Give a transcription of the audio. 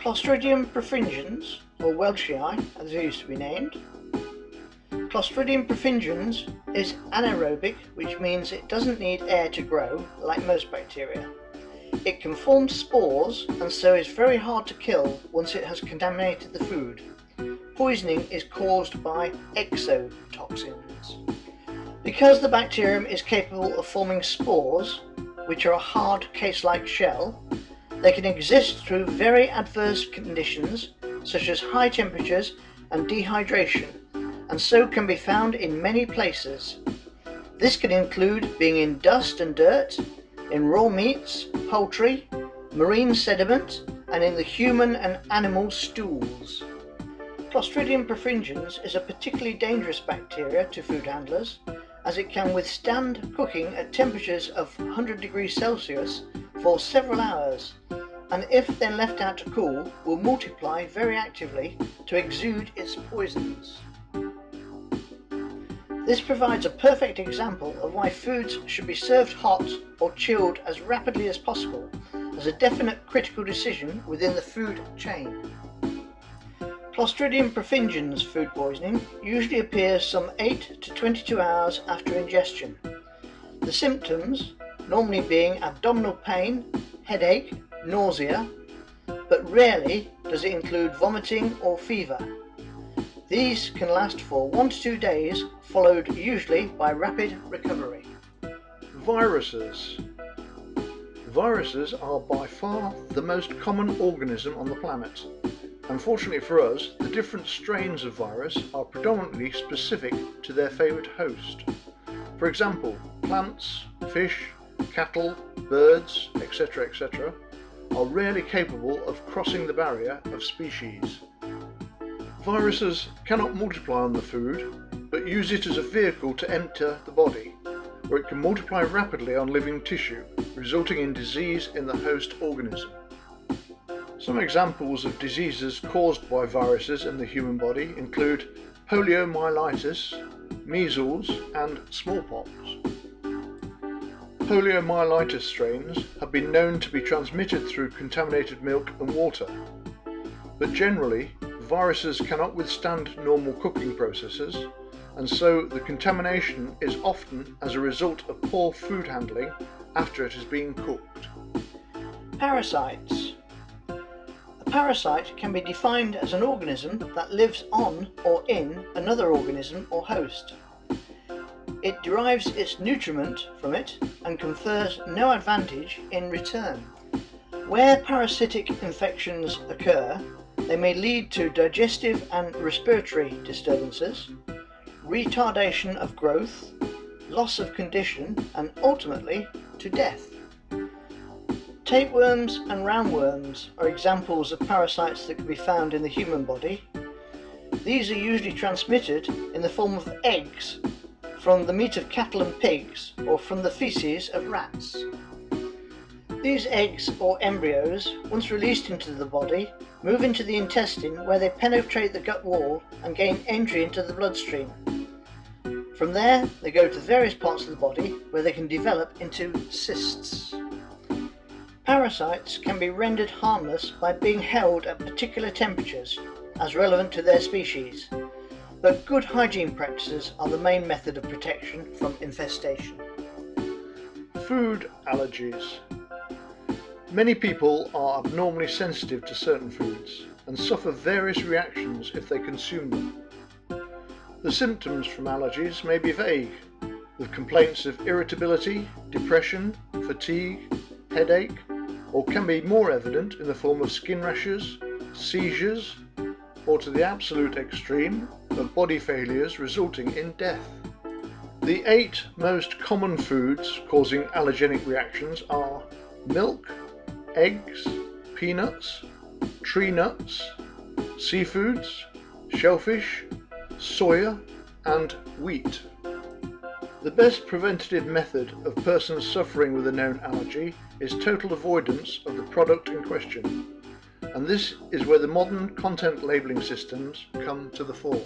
Clostridium perfringens, or Welchii as it used to be named. Clostridium perfringens is anaerobic, which means it doesn't need air to grow like most bacteria. It can form spores and so is very hard to kill once it has contaminated the food. Poisoning is caused by exotoxins. Because the bacterium is capable of forming spores, which are a hard case-like shell, they can exist through very adverse conditions such as high temperatures and dehydration, and so can be found in many places. This can include being in dust and dirt, in raw meats, poultry, marine sediment, and in the human and animal stools. Clostridium perfringens is a particularly dangerous bacteria to food handlers, as it can withstand cooking at temperatures of 100 degrees Celsius for several hours, and if then left out to cool, will multiply very actively to exude its poisons. This provides a perfect example of why foods should be served hot or chilled as rapidly as possible, as a definite critical decision within the food chain. Clostridium perfringens food poisoning usually appears some 8 to 22 hours after ingestion. The symptoms normally being abdominal pain, headache, nausea, but rarely does it include vomiting or fever. These can last for 1 to 2 days, followed usually by rapid recovery. Viruses. Viruses are by far the most common organism on the planet. Unfortunately for us, the different strains of virus are predominantly specific to their favourite host. For example, plants, fish, cattle, birds, etc. are rarely capable of crossing the barrier of species. Viruses cannot multiply on the food, but use it as a vehicle to enter the body, where it can multiply rapidly on living tissue, resulting in disease in the host organism. Some examples of diseases caused by viruses in the human body include poliomyelitis, measles, and smallpox. Poliomyelitis strains have been known to be transmitted through contaminated milk and water, but generally viruses cannot withstand normal cooking processes, and so the contamination is often as a result of poor food handling after it has been cooked. Parasites. A parasite can be defined as an organism that lives on or in another organism or host. It derives its nutriment from it and confers no advantage in return. Where parasitic infections occur, they may lead to digestive and respiratory disturbances, retardation of growth, loss of condition, and ultimately to death. Tapeworms and roundworms are examples of parasites that can be found in the human body. These are usually transmitted in the form of eggs from the meat of cattle and pigs, or from the feces of rats. These eggs or embryos, once released into the body, move into the intestine where they penetrate the gut wall and gain entry into the bloodstream. From there, they go to various parts of the body where they can develop into cysts. Parasites can be rendered harmless by being held at particular temperatures, as relevant to their species, but good hygiene practices are the main method of protection from infestation. Food allergies. Many people are abnormally sensitive to certain foods and suffer various reactions if they consume them. The symptoms from allergies may be vague, with complaints of irritability, depression, fatigue, headache, or can be more evident in the form of skin rashes, seizures, or to the absolute extreme of body failures resulting in death. The 8 most common foods causing allergenic reactions are milk, eggs, peanuts, tree nuts, seafoods, shellfish, soya, and wheat. The best preventative method of persons suffering with a known allergy is total avoidance of the product in question, and this is where the modern content labelling systems come to the fore.